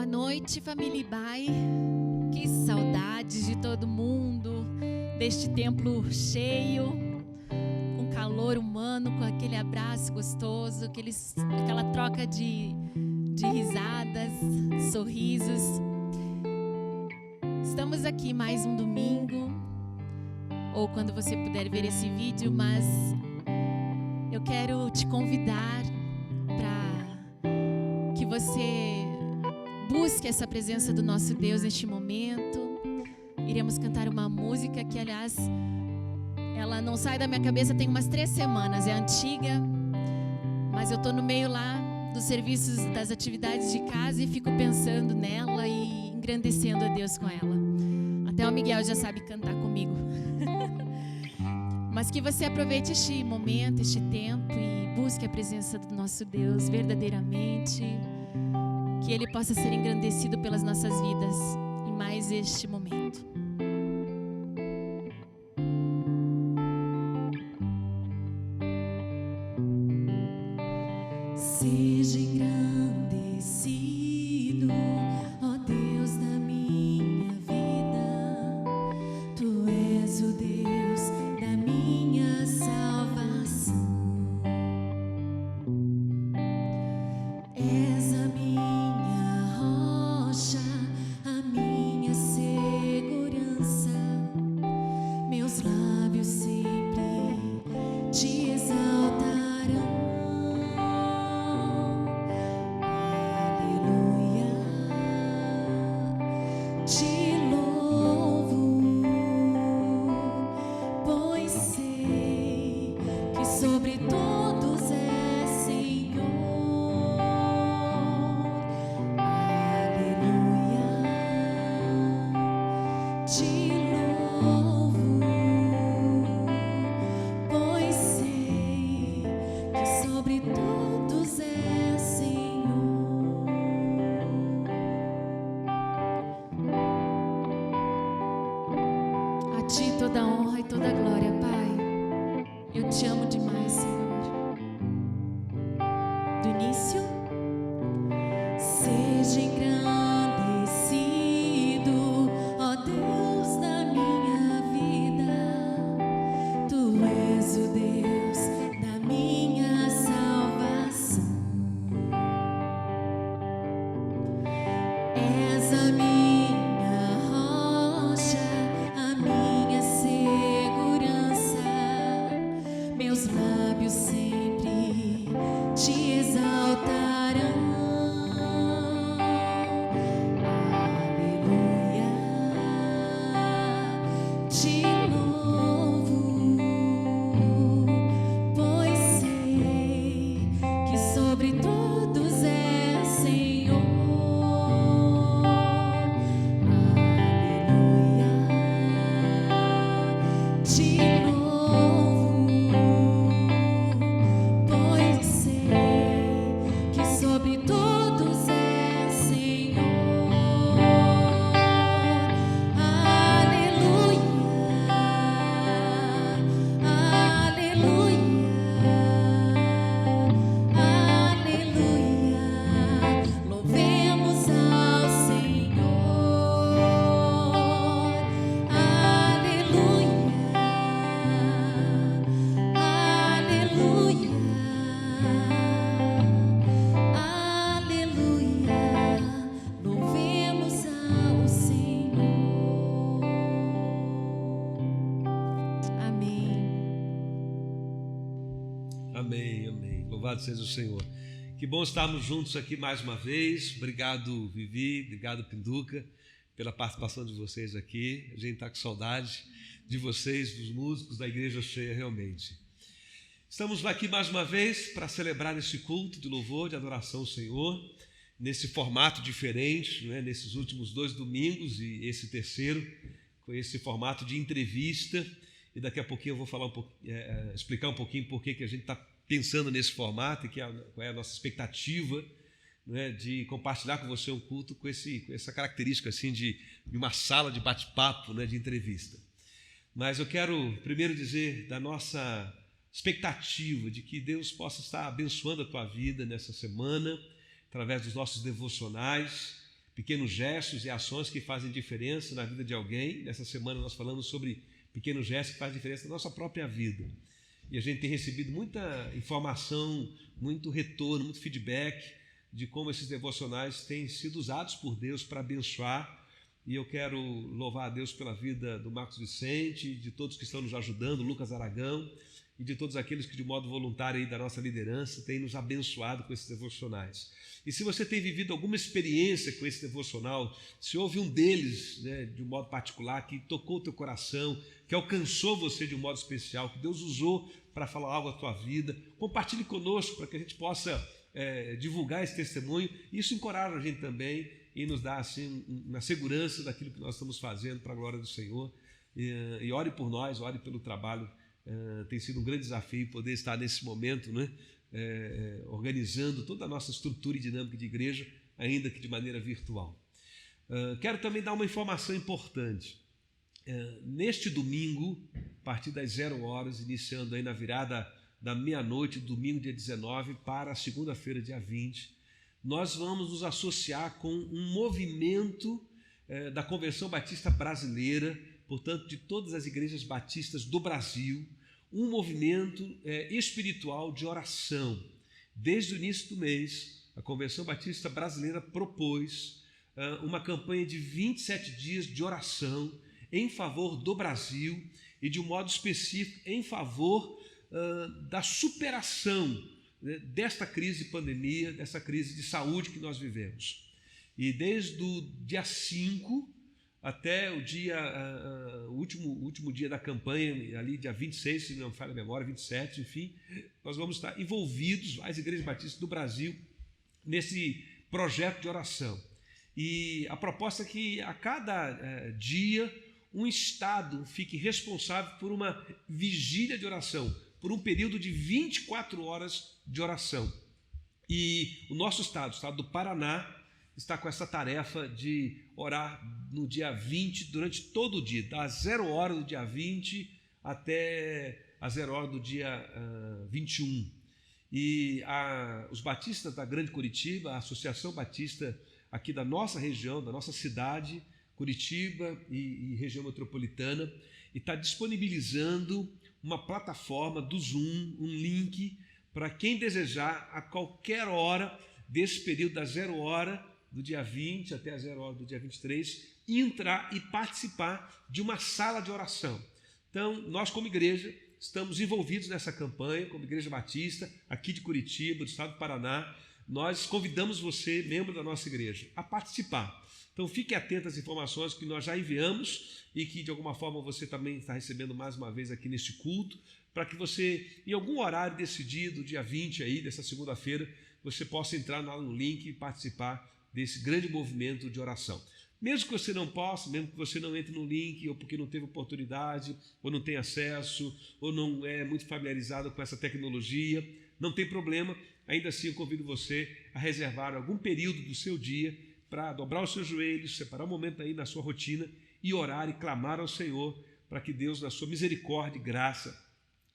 Boa noite, família Ibai. Que saudades de todo mundo, deste templo cheio, com calor humano, com aquele abraço gostoso, aquela troca de risadas, sorrisos. Estamos aqui mais um domingo, ou quando você puder ver esse vídeo, mas eu quero te convidar para que você busque essa presença do nosso Deus neste momento. Iremos cantar uma música que, aliás, ela não sai da minha cabeça tem umas 3 semanas, é antiga, mas eu estou no meio lá dos serviços, das atividades de casa e fico pensando nela e engrandecendo a Deus com ela. Até o Miguel já sabe cantar comigo. Mas que você aproveite este momento, este tempo e busque a presença do nosso Deus verdadeiramente, que Ele possa ser engrandecido pelas nossas vidas em mais este momento. Seja engrandecido, ó Deus da minha vida, Tu és o Deus da minha salvação. És a minha rocha, a minha segurança, meus lábios sempre te exaltarão. Toda a honra e toda a glória, Pai. Eu te amo demais, Senhor. Do início, seja engrandecido, ó Deus da minha vida. Tu és o Deus da minha salvação. És a minha rocha, meus lábios sempre te exaltarão. Aleluia, te louvo, pois sei que sobre todos és Senhor. Aleluia, te sobre todos é Senhor. Aleluia, aleluia, aleluia. Louvemos ao Senhor. Aleluia, aleluia. Amém, amém. Louvado seja o Senhor. Que bom estarmos juntos aqui mais uma vez. Obrigado, Vivi, obrigado, Pinduca, pela participação de vocês aqui. A gente está com saudade de vocês, dos músicos, da igreja cheia, realmente. Estamos aqui mais uma vez para celebrar esse culto de louvor, de adoração ao Senhor, nesse formato diferente, né? Nesses últimos 2 domingos e esse terceiro, com esse formato de entrevista. E daqui a pouquinho eu vou falar explicar um pouquinho por que a gente está pensando nesse formato e qual é a nossa expectativa, né, de compartilhar com você um culto com essa característica assim, de uma sala de bate-papo, né, de entrevista. Mas eu quero primeiro dizer da nossa expectativa de que Deus possa estar abençoando a tua vida nessa semana, através dos nossos devocionais, pequenos gestos e ações que fazem diferença na vida de alguém. Nessa semana nós falamos sobre pequenos gestos que fazem diferença na nossa própria vida. E a gente tem recebido muita informação, muito retorno, muito feedback de como esses devocionais têm sido usados por Deus para abençoar. E eu quero louvar a Deus pela vida do Marcos Vicente, de todos que estão nos ajudando, Lucas Aragão, e de todos aqueles que de modo voluntário aí da nossa liderança têm nos abençoado com esses devocionais. E se você tem vivido alguma experiência com esse devocional, se houve um deles, né, de um modo particular, que tocou o teu coração, que alcançou você de um modo especial, que Deus usou para falar algo à tua vida, compartilhe conosco para que a gente possa divulgar esse testemunho. Isso encoraja a gente também e nos dá assim uma segurança daquilo que nós estamos fazendo para a glória do Senhor. E ore por nós, ore pelo trabalho. Tem sido um grande desafio poder estar nesse momento, né, organizando toda a nossa estrutura e dinâmica de igreja, ainda que de maneira virtual. Quero também dar uma informação importante. Neste domingo, a partir das 0 horas, iniciando aí na virada da meia-noite, domingo dia 19 para a segunda-feira, dia 20, nós vamos nos associar com um movimento da Convenção Batista Brasileira, portanto, de todas as igrejas batistas do Brasil, um movimento espiritual de oração. Desde o início do mês, a Convenção Batista Brasileira propôs uma campanha de 27 dias de oração em favor do Brasil e, de um modo específico, em favor da superação, né, desta crise de pandemia, dessa crise de saúde que nós vivemos. E desde o dia 5 até o dia, o último dia da campanha, ali dia 26, se não me falha a memória, 27, enfim, nós vamos estar envolvidos, as igrejas batistas do Brasil, nesse projeto de oração. E a proposta é que a cada dia um estado fique responsável por uma vigília de oração, por um período de 24 horas de oração. E o nosso estado, o estado do Paraná, está com essa tarefa de orar no dia 20, durante todo o dia, das 0 hora do dia 20 até as 0 hora do dia 21. E os batistas da Grande Curitiba, a Associação Batista aqui da nossa região, da nossa cidade, Curitiba e região metropolitana, está disponibilizando uma plataforma do Zoom, um link para quem desejar a qualquer hora desse período da 0 hora do dia 20 até a 0 hora do dia 23, entrar e participar de uma sala de oração. Então, nós como igreja estamos envolvidos nessa campanha, como Igreja Batista, aqui de Curitiba, do estado do Paraná. Nós convidamos você, membro da nossa igreja, a participar. Então, fique atento às informações que nós já enviamos e que, de alguma forma, você também está recebendo mais uma vez aqui neste culto, para que você, em algum horário decidido, dia 20, aí, dessa segunda-feira, você possa entrar no link e participar desse grande movimento de oração. Mesmo que você não possa, mesmo que você não entre no link, ou porque não teve oportunidade, ou não tem acesso, ou não é muito familiarizado com essa tecnologia, não tem problema. Ainda assim, eu convido você a reservar algum período do seu dia para dobrar os seus joelhos, separar um momento aí na sua rotina e orar e clamar ao Senhor para que Deus, na sua misericórdia e graça,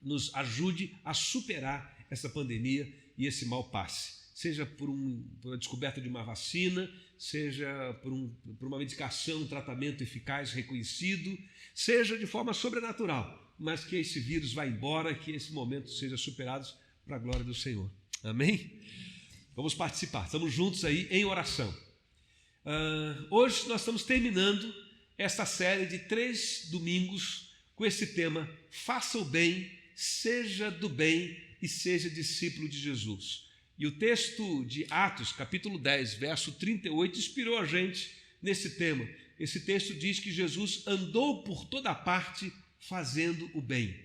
nos ajude a superar essa pandemia e esse mal passe. Seja por a descoberta de uma vacina, seja por uma medicação, um tratamento eficaz reconhecido, seja de forma sobrenatural, mas que esse vírus vá embora, que esse momento seja superado para a glória do Senhor. Amém? Vamos participar, estamos juntos aí em oração. Hoje nós estamos terminando esta série de 3 domingos com esse tema: faça o bem, seja do bem e seja discípulo de Jesus. E o texto de Atos, capítulo 10, verso 38, inspirou a gente nesse tema. Esse texto diz que Jesus andou por toda parte fazendo o bem.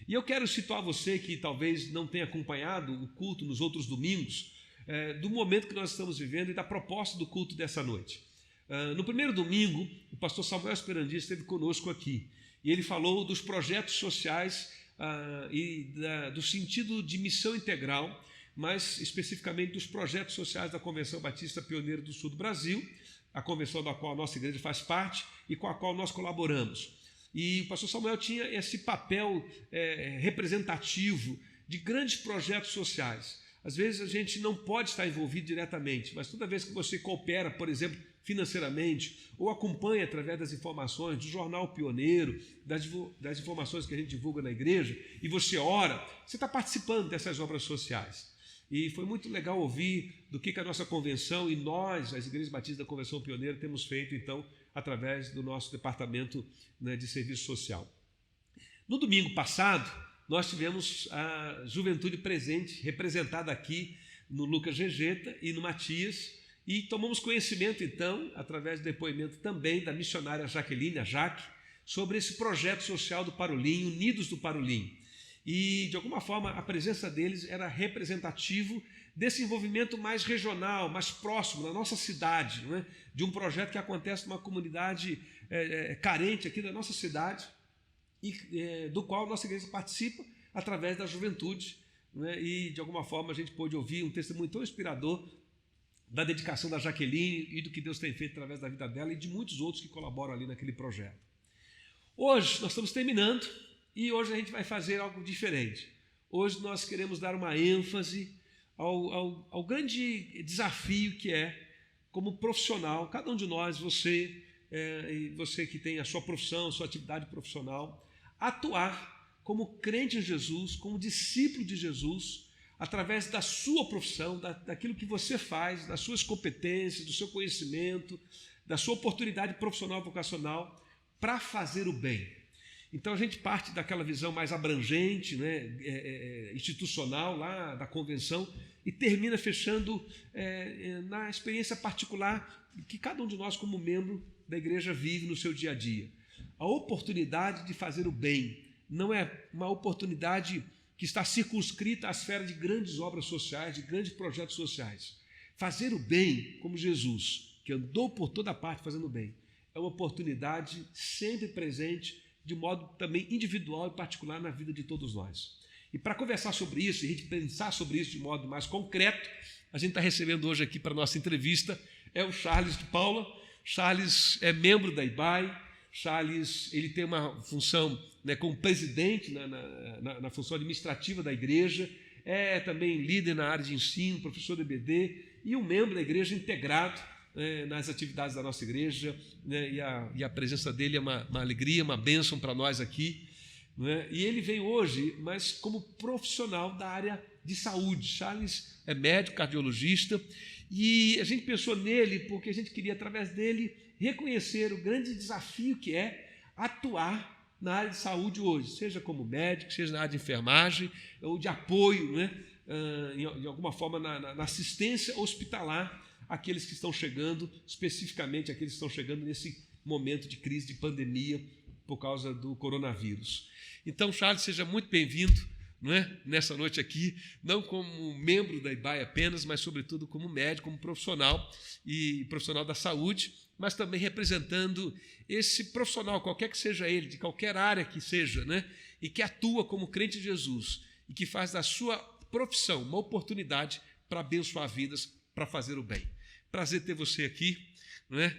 E eu quero situar você que talvez não tenha acompanhado o culto nos outros domingos, do momento que nós estamos vivendo e da proposta do culto dessa noite. No primeiro domingo, o pastor Samuel Esperandia esteve conosco aqui e ele falou dos projetos sociais e do sentido de missão integral, mas especificamente dos projetos sociais da Convenção Batista Pioneira do Sul do Brasil, a convenção da qual a nossa igreja faz parte e com a qual nós colaboramos. E o pastor Samuel tinha esse papel representativo de grandes projetos sociais. Às vezes a gente não pode estar envolvido diretamente, mas toda vez que você coopera, por exemplo, financeiramente, ou acompanha através das informações do Jornal Pioneiro, das informações que a gente divulga na igreja, e você ora, você está participando dessas obras sociais. E foi muito legal ouvir do que a nossa convenção e nós, as Igrejas Batistas da Convenção Pioneira, temos feito, então, através do nosso departamento, né, de serviço social. No domingo passado, nós tivemos a juventude presente, representada aqui no Lucas Gegeta e no Matias, e tomamos conhecimento, então, através do depoimento também da missionária Jaqueline, a Jaque, sobre esse projeto social do Parolim, Unidos do Parolim. E, de alguma forma, a presença deles era representativo desse envolvimento mais regional, mais próximo, na nossa cidade, não é? De um projeto que acontece numa comunidade carente aqui da nossa cidade, e do qual a nossa igreja participa através da juventude, não é? E, de alguma forma, a gente pôde ouvir um testemunho tão inspirador da dedicação da Jaqueline e do que Deus tem feito através da vida dela e de muitos outros que colaboram ali naquele projeto. Hoje, nós estamos terminando. E hoje a gente vai fazer algo diferente. Hoje nós queremos dar uma ênfase ao grande desafio que é, como profissional, cada um de nós, você que tem a sua profissão, sua atividade profissional, atuar como crente em Jesus, como discípulo de Jesus, através da sua profissão, daquilo que você faz, das suas competências, do seu conhecimento, da sua oportunidade profissional, vocacional, para fazer o bem. Então a gente parte daquela visão mais abrangente, né, institucional lá da convenção e termina fechando na experiência particular que cada um de nós como membro da igreja vive no seu dia a dia. A oportunidade de fazer o bem não é uma oportunidade que está circunscrita à esfera de grandes obras sociais, de grandes projetos sociais. Fazer o bem como Jesus, que andou por toda parte fazendo o bem, é uma oportunidade sempre presente, de modo também individual e particular na vida de todos nós. E para conversar sobre isso, e a gente pensar sobre isso de modo mais concreto, a gente está recebendo hoje aqui para a nossa entrevista, é o Charles de Paula. Charles é membro da IBAE. Charles, ele tem uma função, né, como presidente na função administrativa da igreja, é também líder na área de ensino, professor do EBD e um membro da igreja integrado nas atividades da nossa igreja, né, e a presença dele é uma alegria, uma bênção para nós aqui, né? E ele veio hoje, mas como profissional da área de saúde. Charles é médico, cardiologista, e a gente pensou nele porque a gente queria, através dele, reconhecer o grande desafio que é atuar na área de saúde hoje, seja como médico, seja na área de enfermagem ou de apoio, né, de alguma forma na assistência hospitalar, aqueles que estão chegando, especificamente aqueles que estão chegando nesse momento de crise, de pandemia, por causa do coronavírus. Então, Charles, seja muito bem-vindo, não é? Nessa noite aqui, não como membro da IBAE apenas, mas, sobretudo, como médico, como profissional e profissional da saúde, mas também representando esse profissional, qualquer que seja ele, de qualquer área que seja, né? E que atua como crente de Jesus e que faz da sua profissão uma oportunidade para abençoar vidas, para fazer o bem. Prazer ter você aqui, não é?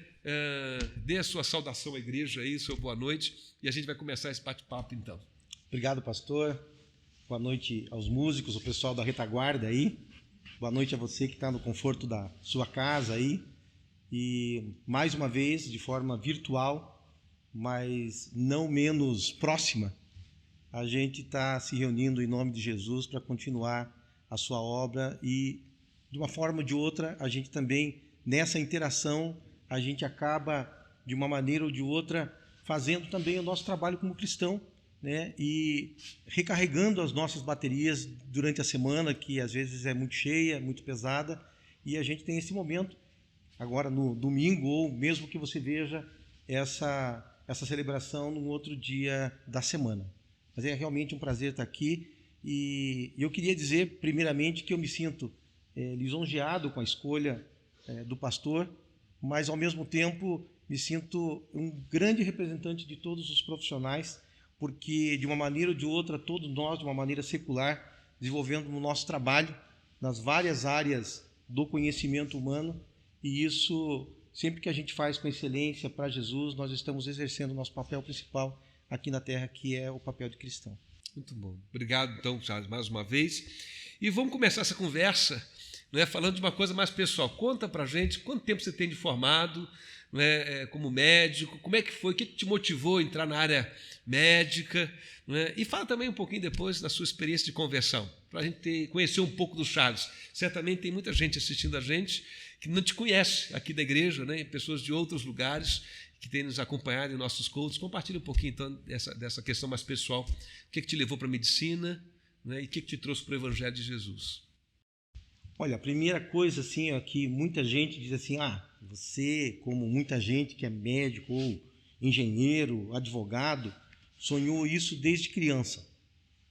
Dê a sua saudação à igreja aí, sua boa noite, e a gente vai começar esse bate-papo então. Obrigado, pastor. Boa noite aos músicos, o pessoal da retaguarda aí. Boa noite a você que está no conforto da sua casa aí. E mais uma vez, de forma virtual, mas não menos próxima, a gente está se reunindo em nome de Jesus para continuar a sua obra e, de uma forma ou de outra, a gente também, nessa interação, a gente acaba, de uma maneira ou de outra, fazendo também o nosso trabalho como cristão, né? E recarregando as nossas baterias durante a semana, que às vezes é muito cheia, muito pesada, e a gente tem esse momento, agora no domingo, ou mesmo que você veja essa celebração num outro dia da semana. Mas é realmente um prazer estar aqui, e eu queria dizer, primeiramente, que eu me sinto lisonjeado com a escolha do pastor, mas, ao mesmo tempo, me sinto um grande representante de todos os profissionais, porque, de uma maneira ou de outra, todos nós, de uma maneira secular, desenvolvendo o nosso trabalho nas várias áreas do conhecimento humano, e isso, sempre que a gente faz com excelência para Jesus, nós estamos exercendo o nosso papel principal aqui na Terra, que é o papel de cristão. Muito bom. Obrigado, então, Charles, mais uma vez. E vamos começar essa conversa não é? Falando de uma coisa mais pessoal. Conta para a gente quanto tempo você tem de formado, não é? Como médico, como é que foi, o que te motivou a entrar na área médica, não é? E fala também um pouquinho depois da sua experiência de conversão, para a gente conhecer um pouco do Charles. Certamente tem muita gente assistindo a gente que não te conhece aqui da igreja, né? Pessoas de outros lugares que têm nos acompanhado em nossos cultos. Compartilha um pouquinho então dessa questão mais pessoal. O que te levou para a medicina, né? E o que te trouxe para o Evangelho de Jesus? Olha, a primeira coisa assim, ó, que muita gente diz assim, você, como muita gente que é médico ou engenheiro, advogado, sonhou isso desde criança.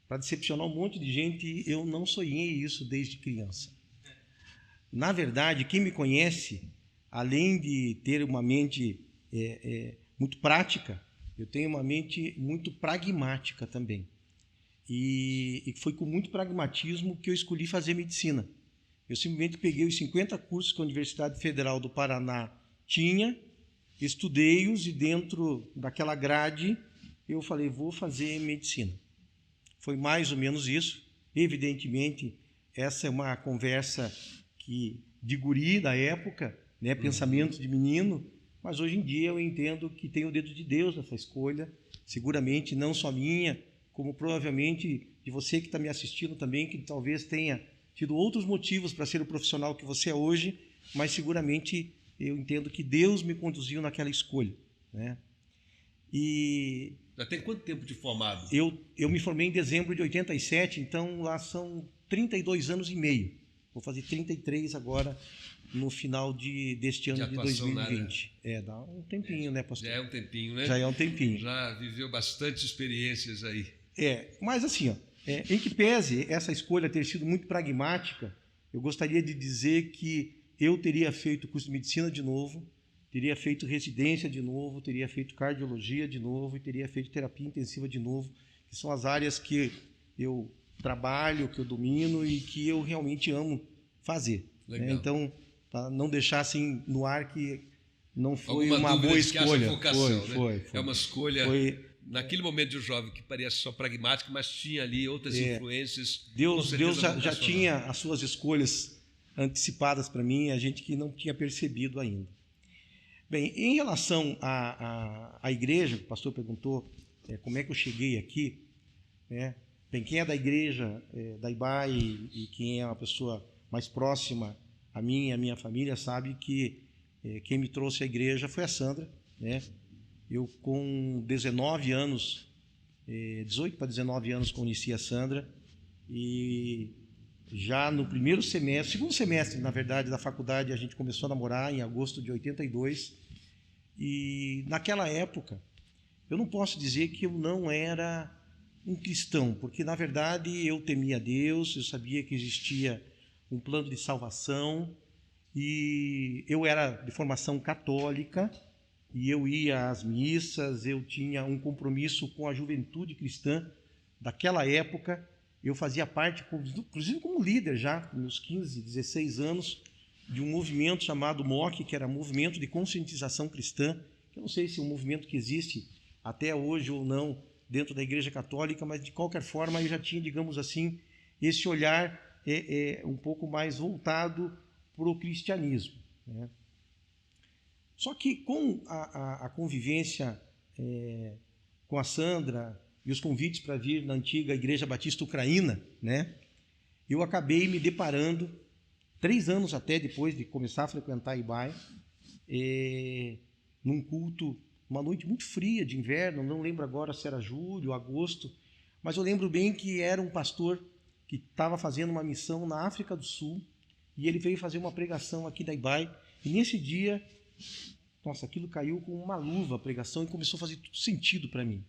Para decepcionar um monte de gente, eu não sonhei isso desde criança. Na verdade, quem me conhece, além de ter uma mente muito prática, eu tenho uma mente muito pragmática também. E foi com muito pragmatismo que eu escolhi fazer medicina. Eu simplesmente peguei os 50 cursos que a Universidade Federal do Paraná tinha, estudei-os e dentro daquela grade eu falei, vou fazer medicina. Foi mais ou menos isso. Evidentemente, essa é uma conversa de guri da época, né? Pensamento de menino, mas hoje em dia eu entendo que tem o dedo de Deus nessa escolha, seguramente não só minha, como provavelmente de você que está me assistindo também, que talvez tenha tido outros motivos para ser o profissional que você é hoje, mas seguramente eu entendo que Deus me conduziu naquela escolha, né? E já tem quanto tempo de formado? Eu me formei em dezembro de 87, então lá são 32 anos e meio. Vou fazer 33 agora no final deste ano de 2020. Dá um tempinho, né, pastor? Já é um tempinho, né? Já é um tempinho. Já viveu bastante experiências aí. Mas assim, em que pese essa escolha ter sido muito pragmática, eu gostaria de dizer que eu teria feito curso de medicina de novo, teria feito residência de novo, teria feito cardiologia de novo e teria feito terapia intensiva de novo, que são as áreas que eu trabalho, que eu domino e que eu realmente amo fazer. Né? Então, para não deixar assim no ar que não foi uma boa escolha. Foi. É uma escolha, naquele momento de jovem, que parecia só pragmática, mas tinha ali outras influências. Deus já tinha as suas escolhas antecipadas para mim, a gente que não tinha percebido ainda. Bem, em relação à igreja, o pastor perguntou como é que eu cheguei aqui, né? Bem, quem é da igreja, da IBAI, e quem é uma pessoa mais próxima a mim e a minha família, sabe que quem me trouxe à igreja foi a Sandra, né? Eu com 19 anos, 18 para 19 anos, conheci a Sandra e já no segundo semestre, na verdade, da faculdade, a gente começou a namorar em agosto de 82 e naquela época eu não posso dizer que eu não era um cristão, porque na verdade eu temia Deus, eu sabia que existia um plano de salvação e eu era de formação católica e eu ia às missas, eu tinha um compromisso com a juventude cristã daquela época, eu fazia parte, inclusive como líder já, nos 15, 16 anos, de um movimento chamado MOC, que era Movimento de Conscientização Cristã, que eu não sei se é um movimento que existe até hoje ou não dentro da Igreja Católica, mas de qualquer forma eu já tinha, digamos assim, esse olhar um pouco mais voltado para o cristianismo, né? Só que com a convivência com a Sandra e os convites para vir na antiga Igreja Batista Ucraína, né, eu acabei me deparando, 3 anos até depois de começar a frequentar a IBAI, num culto, uma noite muito fria de inverno, não lembro agora se era julho, agosto, mas eu lembro bem que era um pastor que estava fazendo uma missão na África do Sul e ele veio fazer uma pregação aqui da IBAI e nesse dia, nossa, aquilo caiu com uma luva a pregação e começou a fazer tudo sentido para mim.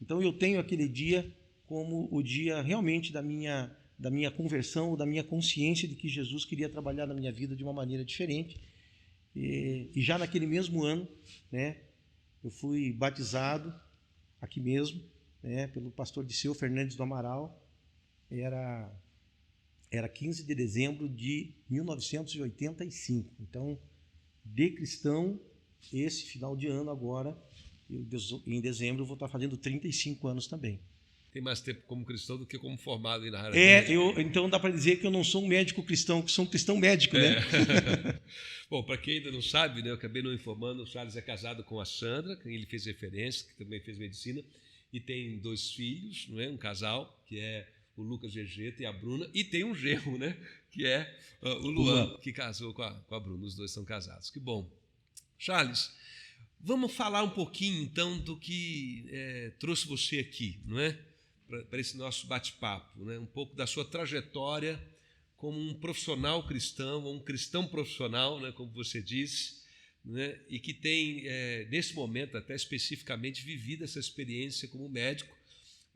Então eu tenho aquele dia como o dia realmente da minha conversão, da minha consciência de que Jesus queria trabalhar na minha vida de uma maneira diferente. E já naquele mesmo ano, né, eu fui batizado aqui mesmo, né, pelo pastor Disseu Fernandes do Amaral. Era 15 de dezembro de 1985. Então, de cristão, esse final de ano agora, em dezembro, eu vou estar fazendo 35 anos também. tem mais tempo como cristão do que como formado aí na área. Então dá para dizer que eu não sou um médico cristão, que sou um cristão médico, né? Bom, para quem ainda não sabe, né, eu acabei não informando, o Charles é casado com a Sandra, que ele fez referência, que também fez medicina, e tem 2 filhos, não é? Um casal, que é o Lucas Gegeta e a Bruna, e tem um genro, né, que é o Luan, que casou com a Bruna, os 2 são casados. Que bom. Charles, vamos falar um pouquinho, então, do que trouxe você aqui, não é? Para esse nosso bate-papo, né? Um pouco da sua trajetória como um profissional cristão, ou um cristão profissional, né? Como você disse, né? E que tem, nesse momento, até especificamente, vivido essa experiência como médico,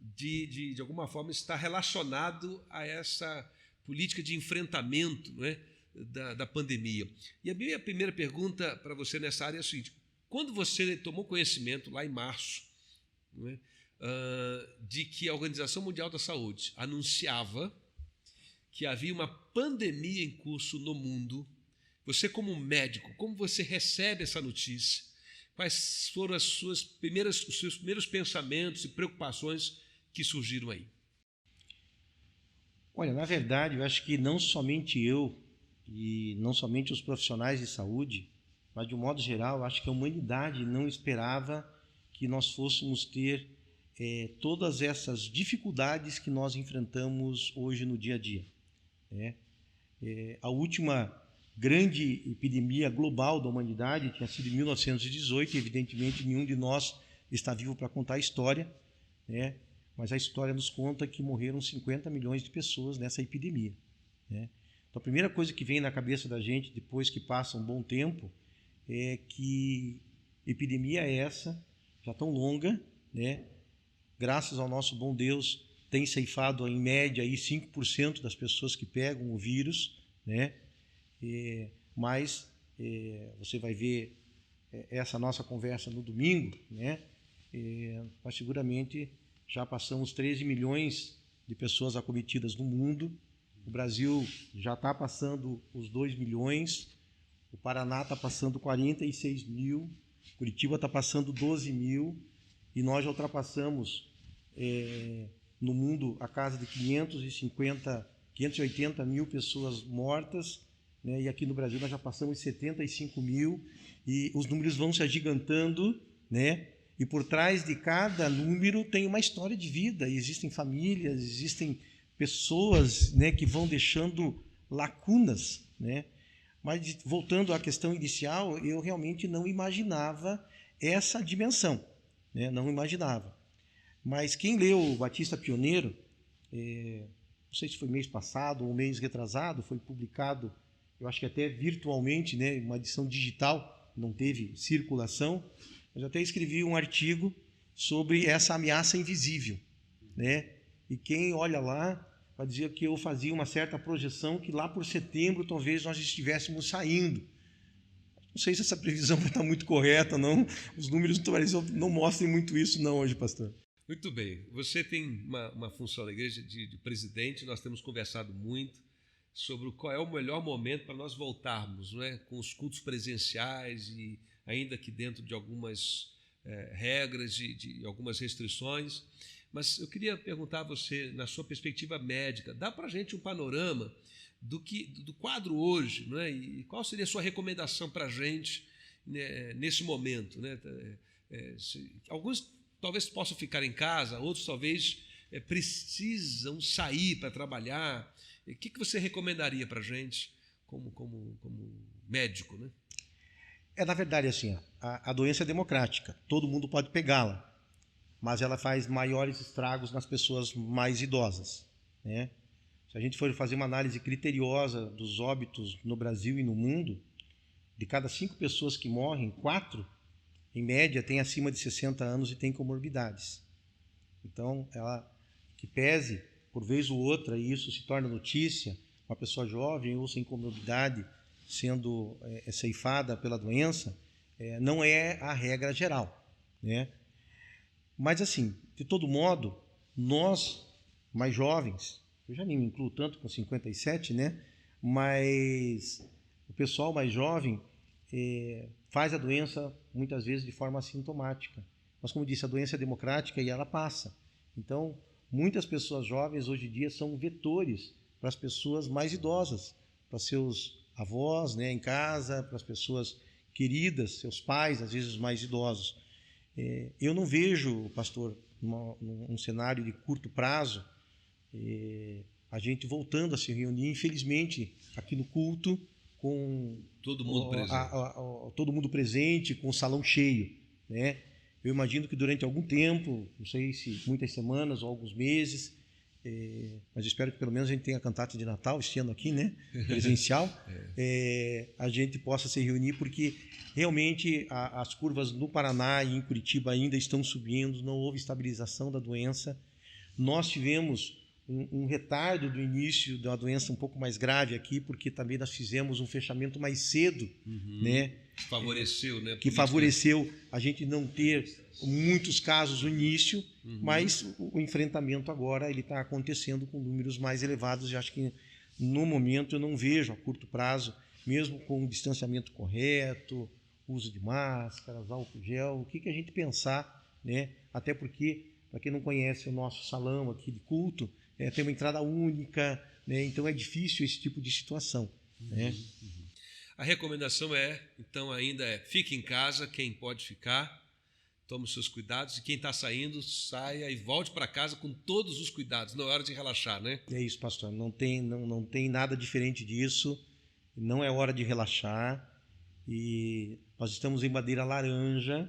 de alguma forma estar relacionado a essa política de enfrentamento, né? da pandemia. E a minha primeira pergunta para você nessa área é a seguinte: quando você tomou conhecimento, lá em março, não é? De que a Organização Mundial da Saúde anunciava que havia uma pandemia em curso no mundo, você como médico, como você recebe essa notícia? Quais foram os seus primeiros pensamentos e preocupações que surgiram aí? Olha, na verdade, eu acho que não somente eu e não somente os profissionais de saúde, mas de um modo geral, eu acho que a humanidade não esperava que nós fôssemos ter todas essas dificuldades que nós enfrentamos hoje no dia a dia. A última grande epidemia global da humanidade tinha sido em 1918, e evidentemente nenhum de nós está vivo para contar a história, né? Mas a história nos conta que morreram 50 milhões de pessoas nessa epidemia, né? Então a primeira coisa que vem na cabeça da gente depois que passa um bom tempo é que epidemia é essa, já tão longa, né? Graças ao nosso bom Deus, tem ceifado em média aí 5% das pessoas que pegam o vírus, né? Mas você vai ver essa nossa conversa no domingo, né? Nós seguramente já passamos 13 milhões de pessoas acometidas no mundo. O Brasil já está passando os 2 milhões, o Paraná está passando 46 mil, Curitiba está passando 12 mil, e nós já ultrapassamos no mundo a casa de 580 mil pessoas mortas, né? E aqui no Brasil nós já passamos 75 mil, e os números vão se agigantando, né? E por trás de cada número tem uma história de vida, existem famílias, existem pessoas, né, que vão deixando lacunas, né? Mas voltando à questão inicial, eu realmente não imaginava essa dimensão, né? Não imaginava. Mas quem leu o Batista Pioneiro, não sei se foi mês passado ou mês retrasado, foi publicado, eu acho que até virtualmente, né, uma edição digital, não teve circulação, mas eu até escrevi um artigo sobre essa ameaça invisível, né? E quem olha lá vai dizer que eu fazia uma certa projeção que lá por setembro talvez nós estivéssemos saindo. Não sei se essa previsão está muito correta, não. Os números não mostram muito isso não hoje, pastor. Muito bem. Você tem uma função na igreja de presidente, nós temos conversado muito sobre qual é o melhor momento para nós voltarmos, não é? Com os cultos presenciais e ainda que dentro de algumas regras, de algumas restrições. Mas eu queria perguntar a você, na sua perspectiva médica, dá para a gente um panorama do quadro hoje, não é? E qual seria a sua recomendação para a gente, né, nesse momento, né? Alguns talvez possam ficar em casa, outros talvez precisam sair para trabalhar. O que você recomendaria para a gente como médico, né? Na verdade, assim, a doença é democrática, todo mundo pode pegá-la, mas ela faz maiores estragos nas pessoas mais idosas, né? Se a gente for fazer uma análise criteriosa dos óbitos no Brasil e no mundo, de cada 5 pessoas que morrem, 4, em média, têm acima de 60 anos e têm comorbidades. Então, ela que pese, por vez ou outra, e isso se torna notícia, uma pessoa jovem ou sem comorbidade sendo ceifada pela doença, não é a regra geral, né? Mas, assim, de todo modo, nós, mais jovens, eu já nem me incluo tanto com 57, né? Mas o pessoal mais jovem faz a doença, muitas vezes, de forma assintomática. Mas, como disse, a doença é democrática e ela passa. Então, muitas pessoas jovens hoje em dia são vetores para as pessoas mais idosas, para seus avós, né, em casa, para as pessoas queridas, seus pais, às vezes os mais idosos. Eu não vejo, pastor, num cenário de curto prazo, a gente voltando a se reunir, infelizmente, aqui no culto, com todo mundo presente, todo mundo presente, com o salão cheio, né? Eu imagino que durante algum tempo, não sei se muitas semanas ou alguns meses, mas espero que pelo menos a gente tenha a cantata de Natal este ano aqui, né? Presencial, a gente possa se reunir, porque realmente as curvas no Paraná e em Curitiba ainda estão subindo, não houve estabilização da doença. Nós tivemos um retardo do início de uma doença um pouco mais grave aqui, porque também nós fizemos um fechamento mais cedo, né? Favoreceu, né? Que favoreceu a gente não ter muitos casos no início, mas o enfrentamento agora ele está acontecendo com números mais elevados. E acho que no momento eu não vejo a curto prazo, mesmo com o distanciamento correto, uso de máscaras, álcool gel, o que a gente pensar, né? Até porque, para quem não conhece o nosso salão aqui de culto, tem uma entrada única, né? Então é difícil esse tipo de situação, né? A recomendação então ainda fique em casa, quem pode ficar, tome os seus cuidados, e quem está saindo, saia e volte para casa com todos os cuidados, não é hora de relaxar, né? É isso, pastor, não tem nada diferente disso, não é hora de relaxar, e nós estamos em bandeira laranja,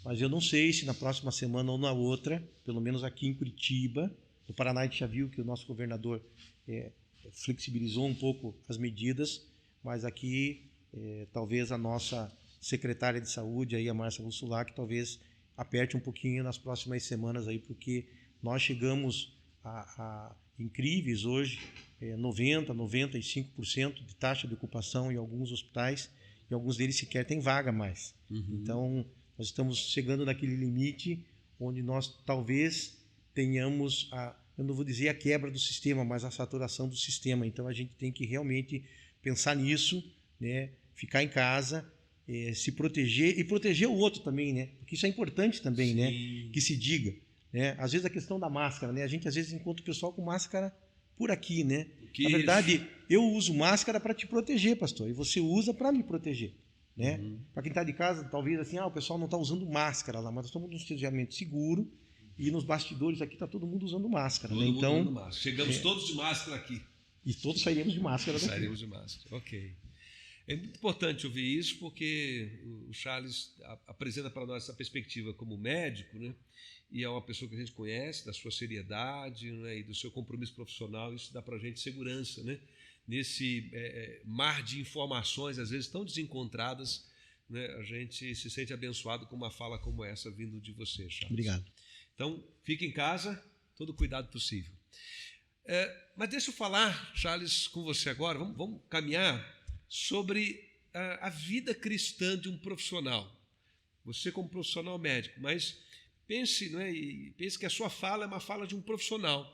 mas eu não sei se na próxima semana ou na outra, pelo menos aqui em Curitiba, no Paraná a gente já viu que o nosso governador flexibilizou um pouco as medidas, mas aqui talvez a nossa secretária de saúde, aí, a Márcia Russulac, talvez aperte um pouquinho nas próximas semanas, aí, porque nós chegamos a incríveis hoje, 90%, 95% de taxa de ocupação em alguns hospitais, e alguns deles sequer têm vaga mais. Então, nós estamos chegando naquele limite onde nós talvez tenhamos, eu não vou dizer a quebra do sistema, mas a saturação do sistema. Então, a gente tem que realmente pensar nisso, né? Ficar em casa, se proteger e proteger o outro também, né? Porque isso é importante também, Sim. né? Que se diga, né? Às vezes a questão da máscara, né? A gente às vezes encontra o pessoal com máscara por aqui, né? Na verdade, eu uso máscara para te proteger, pastor, e você usa para me proteger, né? Para quem está de casa, talvez assim, o pessoal não está usando máscara lá, mas nós estamos num estacionamento seguro e nos bastidores aqui está todo mundo usando máscara, né? Então, usando máscara. Chegamos todos de máscara aqui. E todos sairemos de máscara daqui. Sairemos de máscara, ok. É muito importante ouvir isso, porque o Charles apresenta para nós essa perspectiva como médico, né? E é uma pessoa que a gente conhece, da sua seriedade, né? E do seu compromisso profissional. Isso dá para a gente segurança, né? Nesse mar de informações, às vezes tão desencontradas, né? A gente se sente abençoado com uma fala como essa vindo de você, Charles. Obrigado. Então, fique em casa, todo o cuidado possível. Mas deixa eu falar, Charles, com você agora. Vamos caminhar sobre a vida cristã de um profissional. Você como profissional médico, mas pense, não é? E pense que a sua fala é uma fala de um profissional.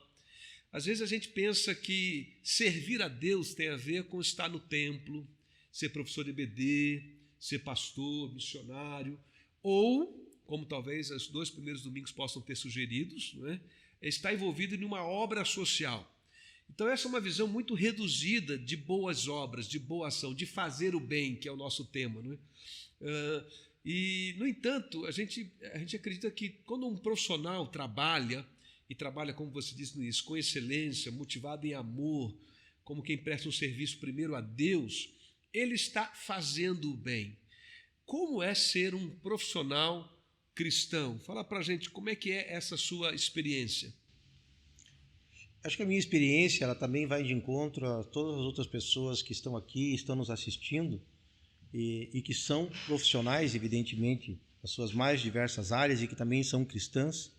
Às vezes a gente pensa que servir a Deus tem a ver com estar no templo, ser professor de EBD, ser pastor, missionário, ou, como talvez os 2 primeiros domingos possam ter sugeridos, não é? Estar envolvido em uma obra social. Então essa é uma visão muito reduzida de boas obras, de boa ação, de fazer o bem, que é o nosso tema, não é? E, no entanto, a gente acredita que quando um profissional trabalha, e trabalha, como você disse no início, com excelência, motivado em amor, como quem presta um serviço primeiro a Deus, ele está fazendo o bem. Como é ser um profissional cristão? Fala para a gente como é que é essa sua experiência. Acho que a minha experiência ela também vai de encontro a todas as outras pessoas que estão aqui, estão nos assistindo e que são profissionais, evidentemente, das suas mais diversas áreas e que também são cristãs,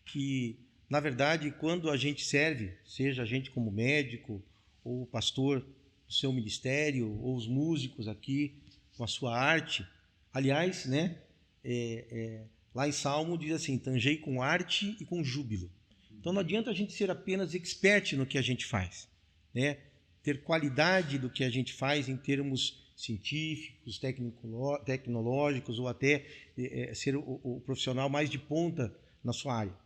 que, na verdade, quando a gente serve, seja a gente como médico ou pastor do seu ministério ou os músicos aqui com a sua arte, aliás, né, lá em Salmo diz assim, tangei com arte e com júbilo. Então não adianta a gente ser apenas expert no que a gente faz, né? Ter qualidade do que a gente faz em termos científicos, tecnológicos ou até ser o profissional mais de ponta na sua área.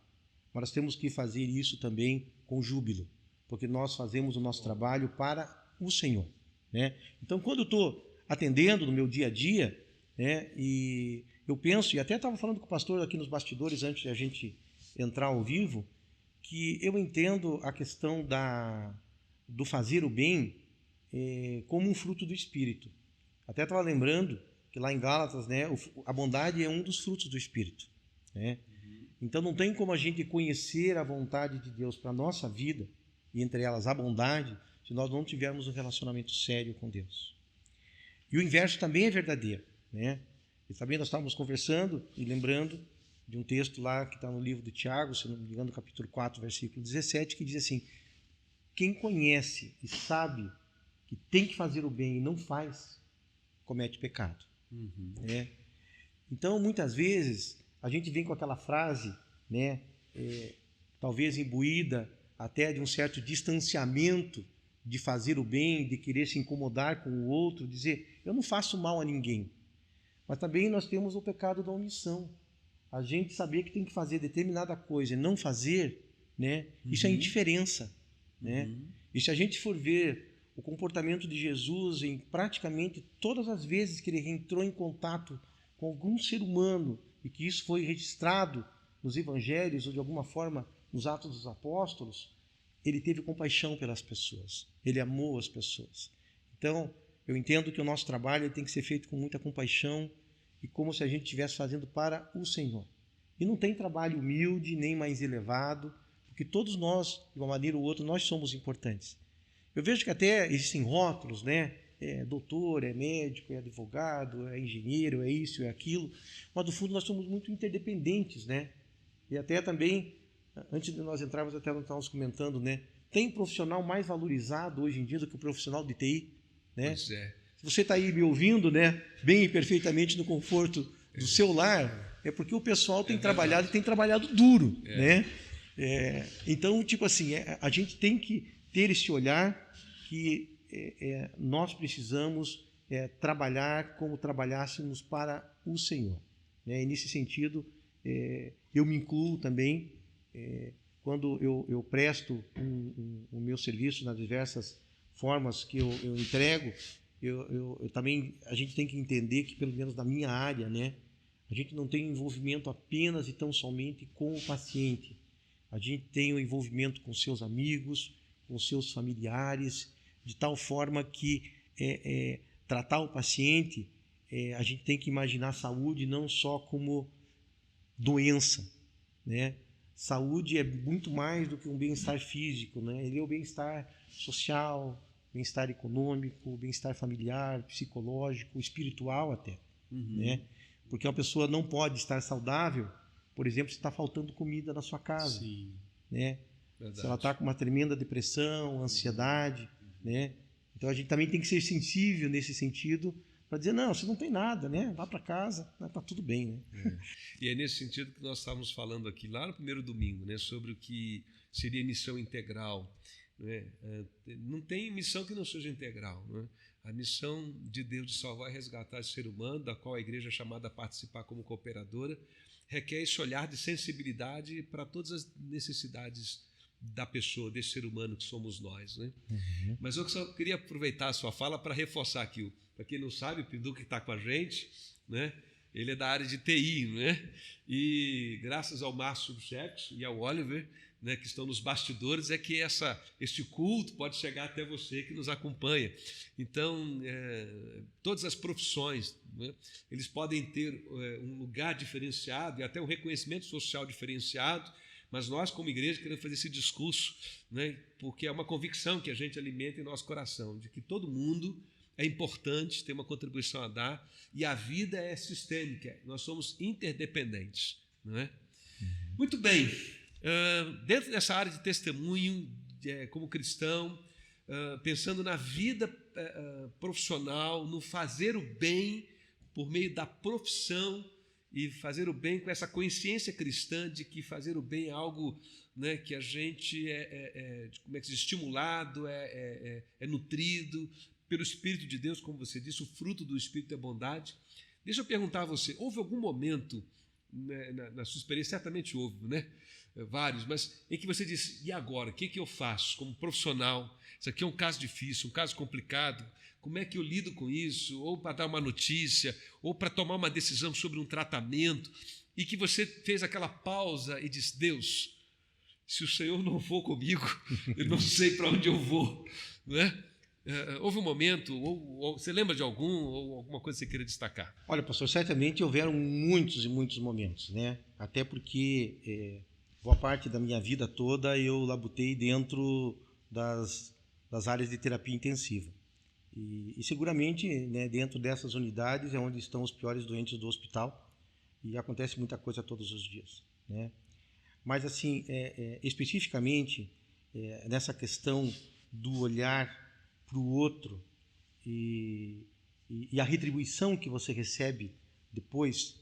mas nós temos que fazer isso também com júbilo, porque nós fazemos o nosso trabalho para o Senhor, né? Então, quando eu estou atendendo no meu dia a dia, né, e eu penso, e até estava falando com o pastor aqui nos bastidores antes de a gente entrar ao vivo, que eu entendo a questão do fazer o bem como um fruto do Espírito. Até estava lembrando que lá em Gálatas, né, a bondade é um dos frutos do Espírito, né? Então não tem como a gente conhecer a vontade de Deus para a nossa vida, e entre elas a bondade, se nós não tivermos um relacionamento sério com Deus. E o inverso também é verdadeiro, né? E também nós estávamos conversando e lembrando de um texto lá que está no livro de Tiago, se não me engano, capítulo 4, versículo 17, que diz assim: quem conhece e sabe que tem que fazer o bem e não faz, comete pecado. Né? Então, muitas vezes, a gente vem com aquela frase, né, talvez imbuída até de um certo distanciamento de fazer o bem, de querer se incomodar com o outro, dizer, eu não faço mal a ninguém. Mas também nós temos o pecado da omissão. A gente saber que tem que fazer determinada coisa e não fazer, né, isso é indiferença. Né? E se a gente for ver o comportamento de Jesus em praticamente todas as vezes que ele entrou em contato com algum ser humano, e que isso foi registrado nos evangelhos ou de alguma forma nos Atos dos Apóstolos, ele teve compaixão pelas pessoas, ele amou as pessoas. Então, eu entendo que o nosso trabalho tem que ser feito com muita compaixão e como se a gente estivesse fazendo para o Senhor. E não tem trabalho humilde nem mais elevado, porque todos nós, de uma maneira ou outra, nós somos importantes. Eu vejo que até existem rótulos, né? É doutor, é médico, é advogado, é engenheiro, é isso, é aquilo, mas no fundo nós somos muito interdependentes, né? E até também, antes de nós entrarmos, até nós estávamos comentando, né? Tem profissional mais valorizado hoje em dia do que o profissional de TI, né? Pois é. Se você está aí me ouvindo, né, bem e perfeitamente no conforto do seu lar, é porque o pessoal tem trabalhado e tem trabalhado duro, né? Então, tipo assim, a gente tem que ter esse olhar que nós precisamos trabalhar como trabalhássemos para o Senhor, né? E nesse sentido, eu me incluo também, quando eu presto o meu serviço nas diversas formas que eu entrego, eu também, a gente tem que entender que, pelo menos na minha área, né, a gente não tem envolvimento apenas e tão somente com o paciente. A gente tem o envolvimento com seus amigos, com seus familiares, de tal forma que tratar o paciente, a gente tem que imaginar a saúde não só como doença, né? Saúde é muito mais do que um bem-estar físico, né? Ele é o bem-estar social, bem-estar econômico, bem-estar familiar, psicológico, espiritual até, né? Porque uma pessoa não pode estar saudável, por exemplo, se está faltando comida na sua casa. Sim. Né? Se ela está com uma tremenda depressão, ansiedade, né? Então a gente também tem que ser sensível nesse sentido para dizer, não, você não tem nada, né? Vá para casa, está tudo bem, né? E é nesse sentido que nós estávamos falando aqui lá no primeiro domingo, né, sobre o que seria missão integral. Né? Não tem missão que não seja integral. Né? A missão de Deus de salvar e resgatar esse ser humano, da qual a igreja é chamada a participar como cooperadora, requer esse olhar de sensibilidade para todas as necessidades da pessoa, desse ser humano que somos nós. Né? Mas eu só queria aproveitar a sua fala para reforçar aqui. Para quem não sabe, o Pinduca que está com a gente, né? Ele é da área de TI, né? E graças ao Márcio Subchefe e ao Oliver, né, que estão nos bastidores, é que esse culto pode chegar até você que nos acompanha. Então, todas as profissões, né, eles podem ter um lugar diferenciado e até um reconhecimento social diferenciado, mas nós, como igreja, queremos fazer esse discurso, né, porque é uma convicção que a gente alimenta em nosso coração, de que todo mundo é importante, tem uma contribuição a dar, e a vida é sistêmica, nós somos interdependentes. Não é? Muito bem, dentro dessa área de testemunho, como cristão, pensando na vida profissional, no fazer o bem por meio da profissão, e fazer o bem com essa consciência cristã de que fazer o bem é algo, né, que a gente como é que se diz, estimulado, é nutrido pelo Espírito de Deus, como você disse, o fruto do Espírito é bondade. Deixa eu perguntar a você, houve algum momento, né, na sua experiência, certamente houve, né, vários, mas em que você disse, e agora? O que eu faço como profissional? Isso aqui é um caso difícil, um caso complicado. Como é que eu lido com isso? Ou para dar uma notícia, ou para tomar uma decisão sobre um tratamento, e que você fez aquela pausa e disse, Deus, se o Senhor não for comigo, eu não sei para onde eu vou. Não é? Houve um momento, ou você lembra de algum, ou alguma coisa que você queria destacar? Olha, pastor, certamente houveram muitos e muitos momentos, né? Até porque boa parte da minha vida toda eu labutei dentro das áreas de terapia intensiva. E seguramente, né, dentro dessas unidades é onde estão os piores doentes do hospital e acontece muita coisa todos os dias, né? Mas, assim, especificamente nessa questão do olhar para o outro e a retribuição que você recebe depois,